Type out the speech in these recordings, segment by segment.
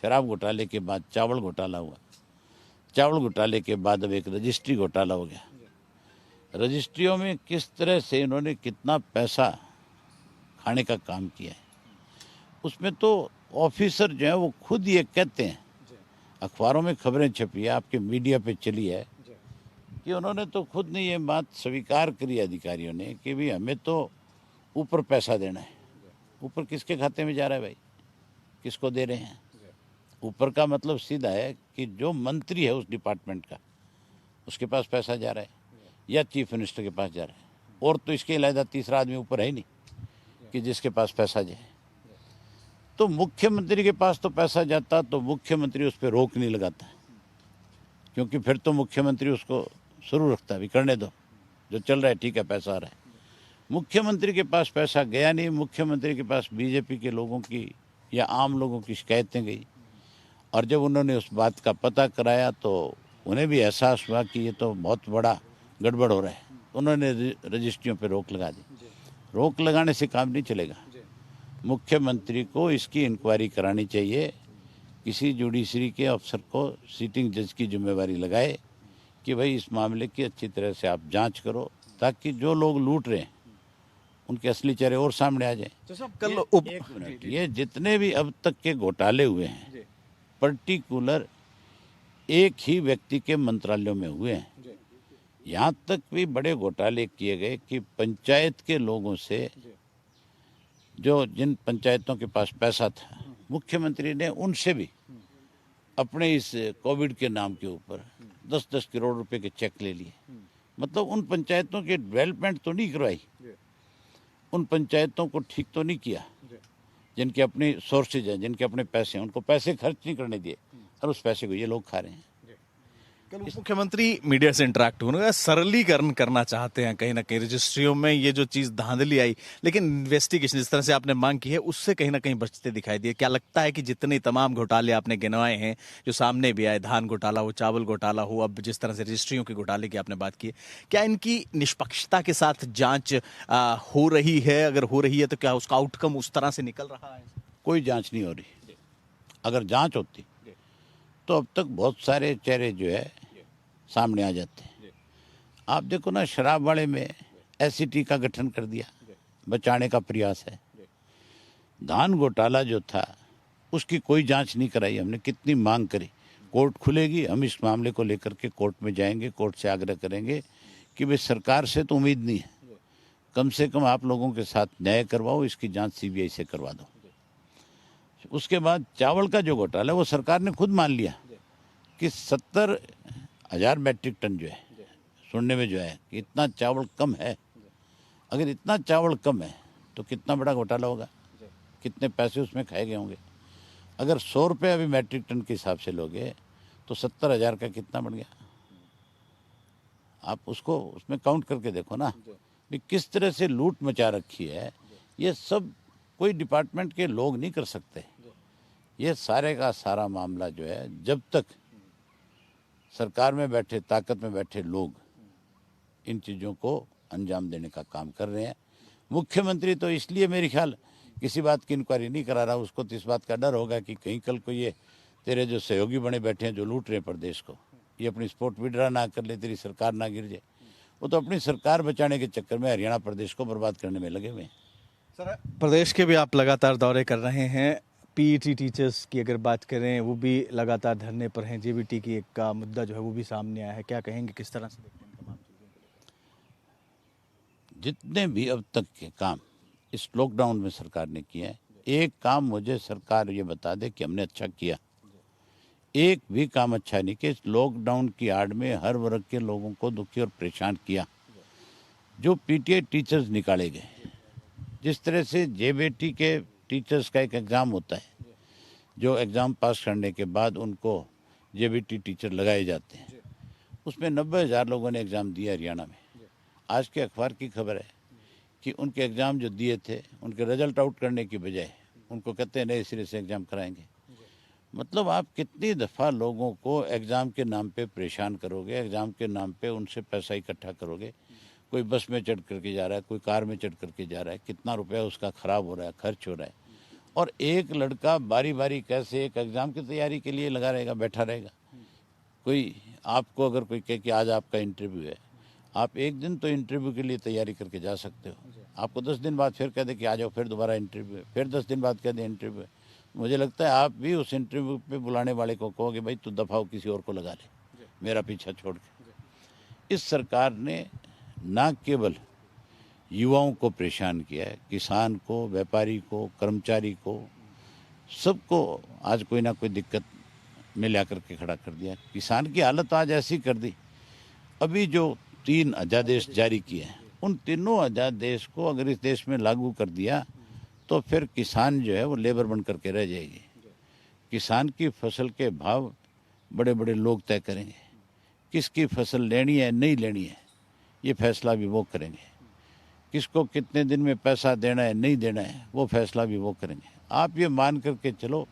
शराब घोटाले के बाद चावल घोटाला हुआ, चावल घोटाले के बाद अब एक रजिस्ट्री घोटाला हो गया। रजिस्ट्रियों में किस तरह से इन्होंने कितना पैसा खाने का काम किया है, उसमें तो ऑफिसर जो है वो खुद ये कहते हैं, अखबारों में खबरें छपी है, आपके मीडिया पे चली है कि उन्होंने तो खुद ने ये बात स्वीकार करी अधिकारियों ने कि भाई हमें तो ऊपर पैसा देना है। ऊपर किसके खाते में जा रहा है भाई, किसको दे रहे हैं? ऊपर का मतलब सीधा है कि जो मंत्री है उस डिपार्टमेंट का, उसके पास पैसा जा रहा है या चीफ मिनिस्टर के पास जा रहा है, और तो इसके अलावा तीसरा आदमी ऊपर है ही नहीं कि जिसके पास पैसा जाए। तो मुख्यमंत्री के पास तो पैसा जाता तो मुख्यमंत्री उस पर रोक नहीं लगाता, क्योंकि फिर तो मुख्यमंत्री उसको शुरू रखता है, भी करने दो, जो चल रहा है ठीक है, पैसा आ रहा है। मुख्यमंत्री के पास पैसा गया नहीं, मुख्यमंत्री के पास बीजेपी के लोगों की या आम लोगों की शिकायतें गई, और जब उन्होंने उस बात का पता कराया तो उन्हें भी एहसास हुआ कि ये तो बहुत बड़ा गड़बड़ हो रहा है। उन्होंने रजिस्ट्रियों पर रोक लगा दी। रोक लगाने से काम नहीं चलेगा, मुख्यमंत्री को इसकी इंक्वायरी करानी चाहिए, किसी जुडिशरी के अफसर को सिटिंग जज की जिम्मेवारी लगाए कि भाई इस मामले की अच्छी तरह से आप जांच करो, ताकि जो लोग लूट रहे हैं उनके असली चेहरे और सामने आ जाए। ये जितने भी अब तक के घोटाले हुए हैं पर्टिकुलर एक ही व्यक्ति के मंत्रालयों में हुए हैं। यहाँ तक भी बड़े घोटाले किए गए कि पंचायत के लोगों से, जो जिन पंचायतों के पास पैसा था, मुख्यमंत्री ने उनसे भी अपने इस कोविड के नाम के ऊपर 10-10 करोड़ रुपए के चेक ले लिए। मतलब उन पंचायतों की डेवलपमेंट तो नहीं करवाई, उन पंचायतों को ठीक तो नहीं किया, जिनके अपने सोर्सेज हैं, जिनके अपने पैसे हैं, उनको पैसे खर्च नहीं करने दिए, और उस पैसे को ये लोग खा रहे हैं। कल मुख्यमंत्री मीडिया से इंटरेक्ट होने, सरलीकरण करना चाहते हैं कहीं ना कहीं रजिस्ट्रियों में, ये जो चीज धांधली आई, लेकिन इन्वेस्टिगेशन जिस तरह से आपने मांग की है उससे कहीं ना कहीं बचते दिखाई दिए। क्या लगता है कि जितने तमाम घोटाले आपने गिनवाए हैं, जो सामने भी आए, धान घोटाला हो, चावल घोटाला हो, अब जिस तरह से रजिस्ट्रियों के घोटाले की आपने बात की है, क्या इनकी निष्पक्षता के साथ जांच हो रही है? अगर हो रही है तो क्या उसका आउटकम उस तरह से निकल रहा है? कोई जांच नहीं हो रही। अगर जांच होती तो अब तक बहुत सारे चेहरे जो है सामने आ जाते हैं। आप देखो ना, शराब वाले में एससीटी का गठन कर दिया, बचाने का प्रयास है। धान घोटाला जो था उसकी कोई जांच नहीं कराई हमने, कितनी मांग करी, कोर्ट खुलेगी, हम इस मामले को लेकर के कोर्ट में जाएंगे, कोर्ट से आग्रह करेंगे कि भाई सरकार से तो उम्मीद नहीं है, कम से कम आप लोगों के साथ न्याय करवाओ, इसकी जांच सीबीआई से करवा दो। उसके बाद चावल का जो घोटाला है वो सरकार ने खुद मान लिया कि 70,000 मैट्रिक टन जो है, सुनने में जो है कि इतना चावल कम है। अगर इतना चावल कम है तो कितना बड़ा घोटाला होगा, कितने पैसे उसमें खाए गए होंगे। अगर 100 रुपये अभी मैट्रिक टन के हिसाब से लोगे तो 70,000 का कितना बढ़ गया, आप उसको उसमें काउंट करके देखो ना कि किस तरह से लूट मचा रखी है। ये सब कोई डिपार्टमेंट के लोग नहीं कर सकते। ये सारे का सारा मामला जो है, जब तक सरकार में बैठे, ताकत में बैठे लोग इन चीज़ों को अंजाम देने का काम कर रहे हैं। मुख्यमंत्री तो इसलिए मेरे ख्याल किसी बात की इंक्वायरी नहीं करा रहा, उसको तो इस बात का डर होगा कि कहीं कल को ये तेरे जो सहयोगी बने बैठे हैं, जो लूट रहे हैं प्रदेश को, ये अपनी स्पोर्ट विड्रा ना कर ले, तेरी सरकार ना गिर जाए। वो तो अपनी सरकार बचाने के चक्कर में हरियाणा प्रदेश को बर्बाद करने में लगे हुए हैं। सर, प्रदेश के भी आप लगातार दौरे कर रहे हैं। पीईटी टीचर्स की अगर बात करें, वो भी लगातार धरने पर हैं। जेबीटी की एक का मुद्दा जो है वो भी सामने आया है। क्या कहेंगे, किस तरह से देखते हैं तमाम चीजें? जितने भी अब तक के काम इस लॉकडाउन में सरकार ने किए हैं, एक काम मुझे सरकार ये बता दे कि हमने अच्छा किया। एक भी काम अच्छा नहीं कि इस लॉकडाउन की आड़ में हर वर्ग के लोगों को दुखी और परेशान किया। जो पीटीआई टीचर्स निकाले गए, जिस तरह से जेबीटी के टीचर्स का एक एग्ज़ाम होता है, जो एग्ज़ाम पास करने के बाद उनको जेबीटी टीचर लगाए जाते हैं, उसमें 90,000 लोगों ने एग्ज़ाम दिया हरियाणा में। आज के अखबार की खबर है कि उनके एग्ज़ाम जो दिए थे, उनके रिजल्ट आउट करने की बजाय उनको कहते हैं नए सिरे से एग्ज़ाम कराएंगे। मतलब आप कितनी दफ़ा लोगों को एग्ज़ाम के नाम पे परेशान करोगे, एग्ज़ाम के नाम पे उनसे पैसा इकट्ठा करोगे। कोई बस में चढ़ करके जा रहा है, कोई कार में चढ़ करके जा रहा है, कितना रुपया उसका ख़राब हो रहा है, खर्च हो रहा है, और एक लड़का बारी बारी कैसे एक एग्ज़ाम की तैयारी के लिए लगा रहेगा, बैठा रहेगा। कोई आपको अगर कोई कहे कि आज आपका इंटरव्यू है, आप एक दिन तो इंटरव्यू के लिए तैयारी करके जा सकते हो। आपको 10 दिन बाद फिर कह दे कि आ जाओ, फिर दोबारा इंटरव्यू है, फिर 10 दिन बाद कह दे इंटरव्यू है। मुझे लगता है आप भी उस इंटरव्यू पे बुलाने वाले को कहोगे भाई तू दफा हो, किसी और को लगा ले, मेरा पीछा छोड़ के। इस सरकार ने ना केवल युवाओं को परेशान किया है, किसान को, व्यापारी को, कर्मचारी को, सबको आज कोई ना कोई दिक्कत में ला करके खड़ा कर दिया। किसान की हालत आज ऐसी कर दी, अभी जो 3 अध्यादेश जारी किए हैं, उन तीनों अध्यादेश को अगर इस देश में लागू कर दिया तो फिर किसान जो है वो लेबर बन करके रह जाएगी। किसान की फसल के भाव बड़े बड़े लोग तय करेंगे, किसकी फसल लेनी है नहीं लेनी है ये फैसला भी वो करेंगे, किसको कितने दिन में पैसा देना है नहीं देना है वो फैसला भी वो करेंगे। आप ये मान करके चलो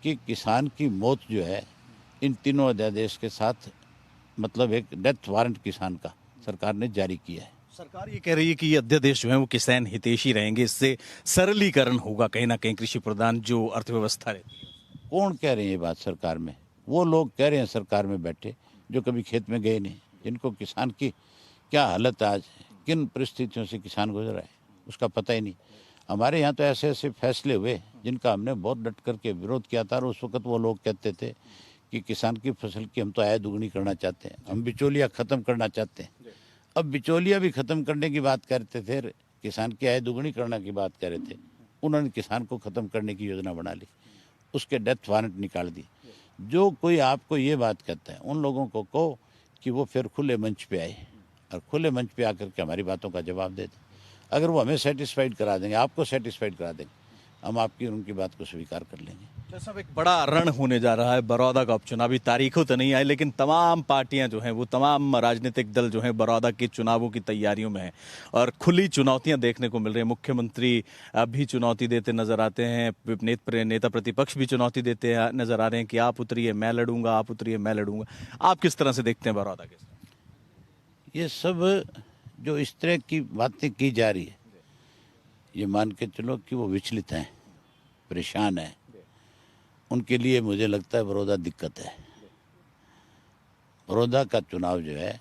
कि किसान की मौत जो है इन तीनों अध्यादेश के साथ, मतलब एक डेथ वारंट किसान का सरकार ने जारी किया है। सरकार ये कह रही है कि ये अध्यादेश जो है वो किसान हितैषी रहेंगे, इससे सरलीकरण होगा कहीं ना कहीं कृषि प्रधान जो अर्थव्यवस्था रहती है। कौन कह रहे हैं ये बात सरकार में? वो लोग कह रहे हैं सरकार में बैठे जो कभी खेत में गए नहीं, जिनको किसान की क्या हालत आज, किन परिस्थितियों से किसान गुजरा है उसका पता ही नहीं। हमारे यहाँ तो ऐसे ऐसे फैसले हुए जिनका हमने बहुत डट करके विरोध किया था, और उस वक्त वो लोग कहते थे कि किसान की फसल की हम तो आय दुगनी करना चाहते हैं, हम बिचौलिया ख़त्म करना चाहते हैं। अब बिचौलिया भी ख़त्म करने की बात करते थे, किसान की आय दुगनी करने की बात कर रहे थे, उन्होंने किसान को ख़त्म करने की योजना बना ली, उसके डेथ वारंट निकाल दी। जो कोई आपको ये बात कहता है उन लोगों को कहो कि वो फिर खुले मंच पे आए और खुले मंच पे आकर के हमारी बातों का जवाब दे दें। अगर वो हमें सेटिस्फाइड करा देंगे, आपको सेटिस्फाइड करा देंगे, हम आपकी और उनकी बात को स्वीकार कर लेंगे। तो सब एक बड़ा रण होने जा रहा है बड़ौदा का उपचुनाव। अभी तारीखों तो नहीं आई, लेकिन तमाम पार्टियां जो हैं वो, तमाम राजनीतिक दल जो हैं बड़ौदा के चुनावों की तैयारियों में हैं और खुली चुनौतियां देखने को मिल रही है। मुख्यमंत्री भी चुनौती देते नजर आते हैं, नेता प्रतिपक्ष भी चुनौती देते नजर आ रहे हैं कि आप उतरिए मैं लड़ूंगा, आप उतरिए मैं लड़ूंगा। आप किस तरह से देखते हैं बड़ौदा के? ये सब जो इस तरह की बातें की जा रही है, ये मान के चलो कि वो विचलित हैं, परेशान हैं। उनके लिए मुझे लगता है बड़ौदा दिक्कत है। बड़ौदा का चुनाव जो है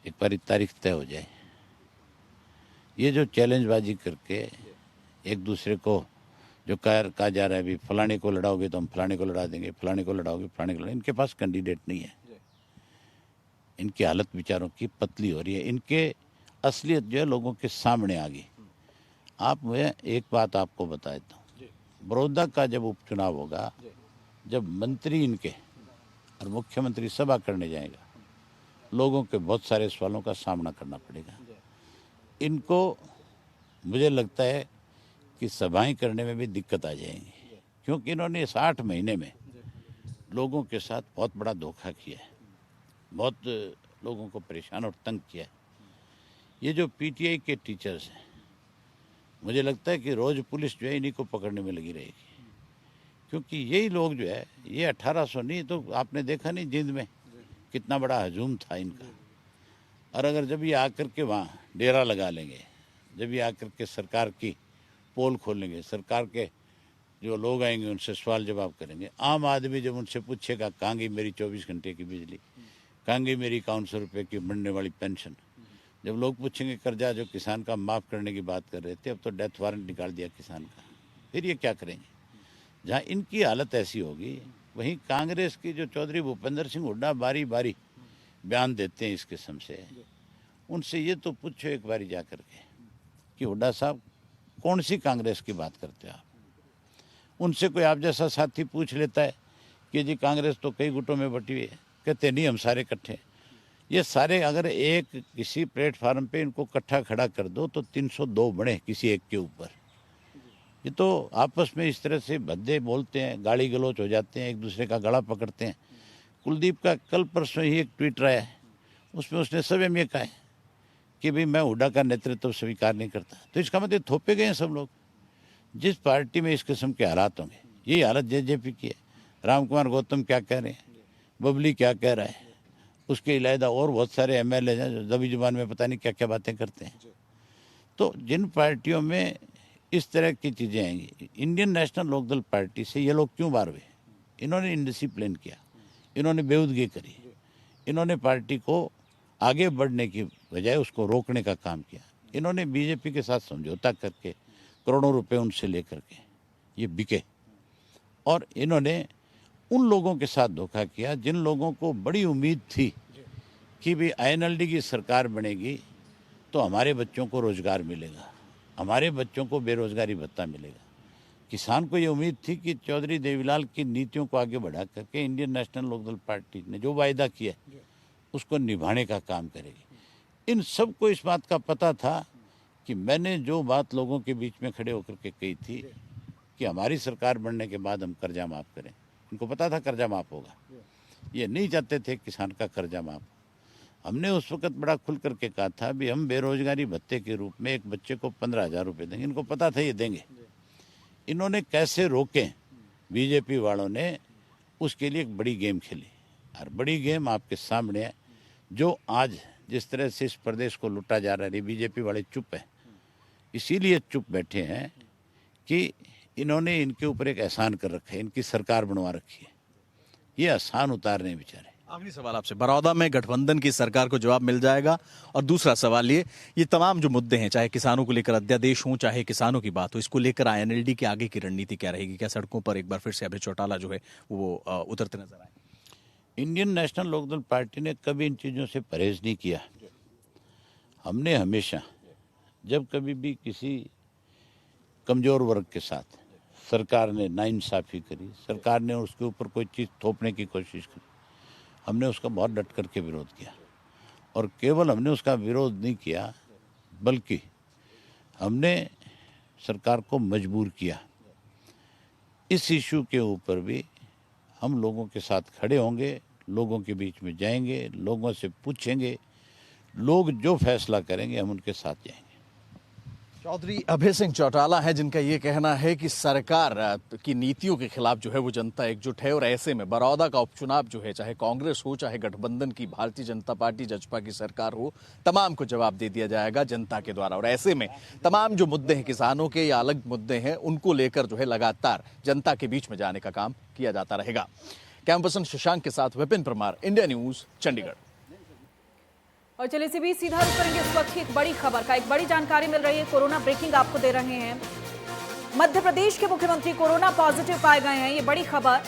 एक बार तारीख तय हो जाए, ये जो चैलेंजबाजी करके एक दूसरे को जो कहा जा रहा है भी फलाने को लड़ाओगे तो हम फलाने को लड़ा देंगे, फलाने को लड़ाओगे फलाने को लड़ा, इनके पास कैंडिडेट नहीं है। इनकी हालत विचारों की पतली हो रही है, इनके असलियत जो है लोगों के सामने आ गई। आप मैं एक बात आपको बता देता हूँ, बड़ौदा का जब उपचुनाव होगा, जब मंत्री इनके और मुख्यमंत्री सभा करने जाएगा, लोगों के बहुत सारे सवालों का सामना करना पड़ेगा इनको। मुझे लगता है कि सभाएं करने में भी दिक्कत आ जाएंगी, क्योंकि इन्होंने 60 महीने में लोगों के साथ बहुत बड़ा धोखा किया है, बहुत लोगों को परेशान और तंग किया है। ये जो पीटीआई के टीचर्स हैं, मुझे लगता है कि रोज़ पुलिस जो है इन्हीं को पकड़ने में लगी रहेगी, क्योंकि यही लोग जो है, ये 1800 नहीं तो आपने देखा नहीं जिंद में कितना बड़ा हजूम था इनका। और अगर जब ये आकर के वहाँ डेरा लगा लेंगे, जब ये आकर के सरकार की पोल खोलेंगे, सरकार के जो लोग आएंगे उनसे सवाल जवाब करेंगे, आम आदमी जब उनसे पूछेगा कहाँ गई मेरी 24 घंटे की बिजली, कहाँ गई मेरी 5100 रुपये की बढ़ने वाली पेंशन, जब लोग पूछेंगे कर्जा जो किसान का माफ़ करने की बात कर रहे थे, अब तो डेथ वारंट निकाल दिया किसान का, फिर ये क्या करेंगे? जहाँ इनकी हालत ऐसी होगी, वहीं कांग्रेस की जो चौधरी भूपेंद्र सिंह हुड्डा बारी बारी बयान देते हैं इस किस्म से, उनसे ये तो पूछो एक बारी जा कर के कि हुड्डा साहब कौन सी कांग्रेस की बात करते हो आप? उनसे कोई आप जैसा साथी पूछ लेता है कि जी कांग्रेस तो कई गुटों में बटी हुई है, कहते नहीं हम सारे इकट्ठे। ये सारे अगर एक किसी प्लेटफार्म पे इनको इकट्ठा खड़ा कर दो तो 302 बने किसी एक के ऊपर। ये तो आपस में इस तरह से भद्दे बोलते हैं, गाली गलौच हो जाते हैं, एक दूसरे का गला पकड़ते हैं। कुलदीप का कल परसों ही एक ट्वीट रहा है, उसमें उसने स्वयं ये कहा है कि भाई मैं हुड्डा का नेतृत्व स्वीकार नहीं करता। तो इसका मतलब थोपे गए हैं सब लोग। जिस पार्टी में इस किस्म के हालात होंगे, यही हालत जेजेपी की है। राम कुमार गौतम क्या कह रहे हैं, बबली क्या कह रहा है, उसके अलावा और बहुत सारे एमएलए हैं जो दबी जुबान में पता नहीं क्या क्या बातें करते हैं। तो जिन पार्टियों में इस तरह की चीज़ें आएंगी। इंडियन नेशनल लोकदल पार्टी से ये लोग क्यों बाहर हुए? इन्होंने इंडिसिप्लिन किया, इन्होंने बेहूदगी करी, इन्होंने पार्टी को आगे बढ़ने की बजाय उसको रोकने का काम किया। इन्होंने बीजेपी के साथ समझौता करके करोड़ों रुपए उनसे लेकर के ये बिके, और इन्होंने उन लोगों के साथ धोखा किया जिन लोगों को बड़ी उम्मीद थी कि भी आईएनएलडी की सरकार बनेगी तो हमारे बच्चों को रोजगार मिलेगा, हमारे बच्चों को बेरोजगारी भत्ता मिलेगा। किसान को ये उम्मीद थी कि चौधरी देवीलाल की नीतियों को आगे बढ़ा करके इंडियन नेशनल लोकदल पार्टी ने जो वायदा किया उसको निभाने का काम करेगी। इन सबको इस बात का पता था कि मैंने जो बात लोगों के बीच में खड़े होकर के कही थी कि हमारी सरकार बनने के बाद हम कर्जा माफ़ करें, इनको पता था कर्जा माफ़ होगा। ये नहीं चाहते थे किसान का कर्जा माफ़। हमने उस वक्त बड़ा खुल करके कहा था भी हम बेरोजगारी भत्ते के रूप में एक बच्चे को 15,000 रुपये देंगे। इनको पता था ये देंगे। इन्होंने कैसे रोके, बीजेपी वालों ने उसके लिए एक बड़ी गेम खेली, और बड़ी गेम आपके सामने है। जो आज जिस तरह से इस प्रदेश को लुटा जा रहा है, बीजेपी वाले चुप है, इसीलिए चुप बैठे हैं कि इन्होंने इनके ऊपर एक एहसान कर रखा है, इनकी सरकार बनवा रखी है, ये एहसान उतारने हैं बेचारे। आखिरी सवाल आपसे, बड़ौदा में गठबंधन की सरकार को जवाब मिल जाएगा? और दूसरा सवाल ये तमाम जो मुद्दे हैं, चाहे किसानों को लेकर अध्यादेश हो, चाहे किसानों की बात हो, इसको लेकर आईएनएलडी की आगे की रणनीति क्या रहेगी? क्या सड़कों पर एक बार फिर से अभय चौटाला जो है वो उतरते नजर आए? इंडियन नेशनल लोकदल पार्टी ने कभी इन चीज़ों से परहेज नहीं किया। हमने हमेशा जब कभी भी किसी कमज़ोर वर्ग के साथ सरकार ने नाइंसाफ़ी करी, सरकार ने उसके ऊपर कोई चीज़ थोपने की कोशिश करी, हमने उसका बहुत डट करके विरोध किया। और केवल हमने उसका विरोध नहीं किया, बल्कि हमने सरकार को मजबूर किया। इस इशू के ऊपर भी हम लोगों के साथ खड़े होंगे, लोगों के बीच में जाएंगे, लोगों से पूछेंगे, लोग जो फैसला करेंगे हम उनके साथ जाएंगे। चौधरी अभय सिंह चौटाला है जिनका ये कहना है कि सरकार की नीतियों के खिलाफ जो है वो जनता एकजुट है, और ऐसे में बड़ौदा का उपचुनाव जो है, चाहे कांग्रेस हो, चाहे गठबंधन की भारतीय जनता पार्टी जजपा की सरकार हो, तमाम को जवाब दे दिया जाएगा जनता के द्वारा। और ऐसे में तमाम जो मुद्दे हैं किसानों के या अलग मुद्दे हैं, उनको लेकर जो है लगातार जनता के बीच में जाने का काम किया जाता रहेगा। कैमरा पर्सन शशांक के साथ विपिन परमार, इंडिया न्यूज, चंडीगढ़। और चलिए इसी बीच सीधा रुख करेंगे इस वक्त की एक बड़ी खबर का। एक बड़ी जानकारी मिल रही है, कोरोना ब्रेकिंग आपको दे रहे हैं। मध्य प्रदेश के मुख्यमंत्री कोरोना पॉजिटिव पाए गए हैं, ये बड़ी खबर।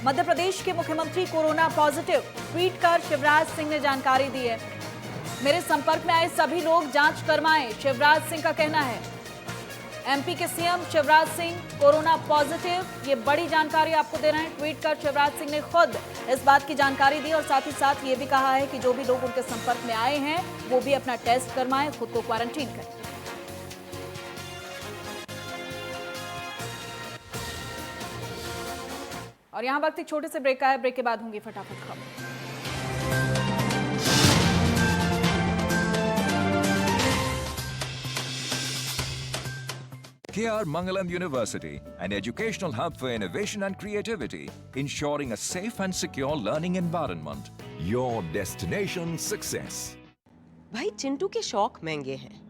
मध्य प्रदेश के मुख्यमंत्री कोरोना पॉजिटिव, ट्वीट कर शिवराज सिंह ने जानकारी दी है। मेरे संपर्क में आए सभी लोग जांच करवाएं, शिवराज सिंह का कहना है। एमपी के CM Shivraj Singh corona positive, ये बड़ी जानकारी आपको दे रहे हैं। ट्वीट कर शिवराज सिंह ने खुद इस बात की जानकारी दी, और साथ ही साथ ये भी कहा है कि जो भी लोग उनके संपर्क में आए हैं वो भी अपना टेस्ट करवाएं, खुद को क्वारंटीन करें। और यहां वक्त एक छोटे से ब्रेक का है, ब्रेक के बाद होंगी फटाफट खबर। KR Mangalam University, an educational hub for innovation and creativity, ensuring a safe and secure learning environment. Your destination success. भाई चिंटू के शौक महंगे हैं।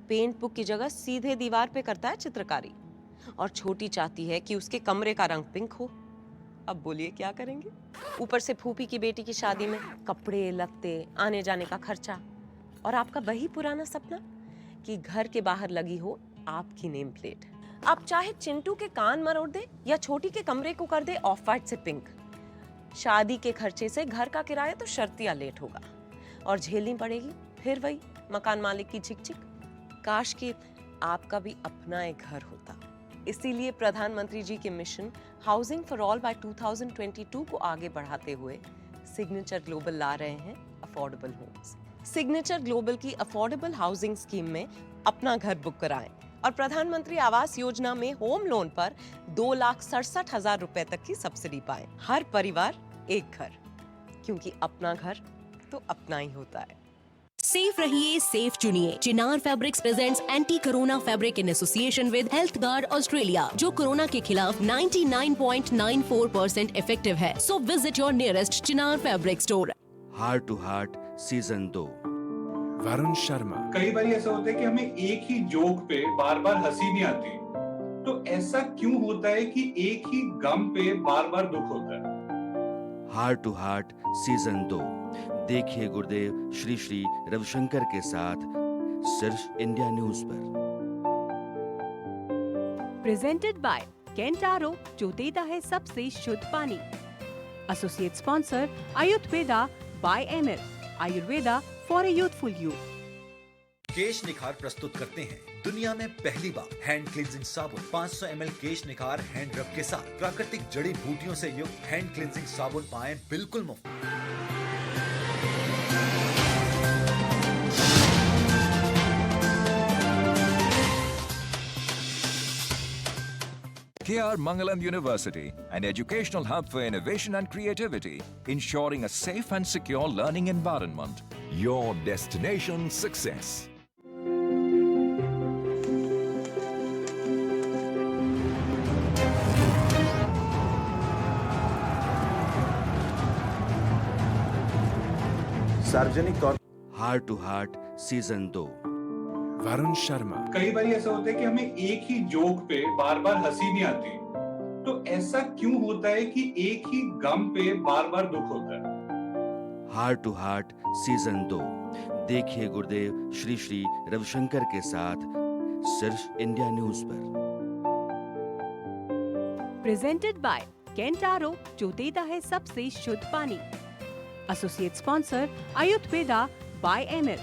पेंट बुक की जगह सीधे दीवार पे करता है चित्रकारी, और छोटी चाहती है कि उसके कमरे का रंग पिंक हो। अब बोलिए क्या करेंगे? ऊपर से फूफी की बेटी की शादी में कपड़े, लत्ते, आने जाने का खर्चा, और आपका वही पुराना सपना कि घर के बाहर लगी हो आपकी नेम प्लेट। आप चाहे चिंटू के कान मरोड़ दे या छोटी के कमरे को कर दे ऑफ वाइट से पिंक, शादी के खर्चे से घर का किराया तो शर्तिया लेट होगा, और झेलनी पड़ेगी फिर वही मकान मालिक की झिकझिक। काश कि आपका भी अपना एक घर होता। इसीलिए प्रधानमंत्री जी के mission housing for all by 2022 को आगे बढ़ाते हुए सिग्नेचर ग्लोबल ला रहे हैं अफोर्डेबल होम्स। सिग्नेचर ग्लोबल की अफोर्डेबल हाउसिंग स्कीम में अपना घर बुक कराएं, और प्रधानमंत्री आवास योजना में होम लोन पर 2,67,000 रुपए तक की सब्सिडी पाएं। हर परिवार एक घर, क्योंकि अपना घर तो अपना ही होता है। सेफ रहिए, सेफ चुनिए। Chinar fabrics presents anti corona fabric in association with health guard Australia, जो कोरोना के खिलाफ 99.94% इफेक्टिव है। So visit your nearest Chinar fabric store. Heart to heart season 2। Varun Sharma. कई बार ऐसा होता है कि हमें एक ही जोक पे बार बार हंसी नहीं आती, तो ऐसा क्यों होता है कि एक ही गम पे बार बार दुख होता है? हार्ट टू हार्ट सीजन 2 देखिए गुरुदेव श्री श्री रविशंकर के साथ सिर्फ इंडिया न्यूज पर। प्रेजेंटेड बाय केंटारो, जो देता है सबसे शुद्ध पानी। Associate sponsor Ayurveda by ML, Ayurveda for a youthful you. Kesh Nikhar प्रस्तुत करते हैं दुनिया में पहली बार हैंड क्लींजिंग साबुन 500 ml केश निखार हैंड रब के साथ प्राकृतिक जड़ी बूटियों से युक्त हैंड क्लींजिंग साबुन पाएं बिल्कुल मुफ्त। KR Mangalam University, an educational hub for innovation and creativity, ensuring a safe and secure learning environment. Your destination success. सार्वजनिक तौर heart to heart season 2 Varun Sharma. कई बार ऐसा होता है कि हमें एक ही जोक पे बार बार हंसी नहीं आती, तो ऐसा क्यों होता है कि एक ही गम पे बार बार दुख होता है? हार्ट टू हार्ट सीजन 2 देखिए गुरुदेव श्री श्री रविशंकर के साथ सिर्फ इंडिया न्यूज पर। प्रेजेंटेड बाय केंटारो, जो देता है सबसे शुद्ध पानी। Associate sponsor Ayurveda by ML,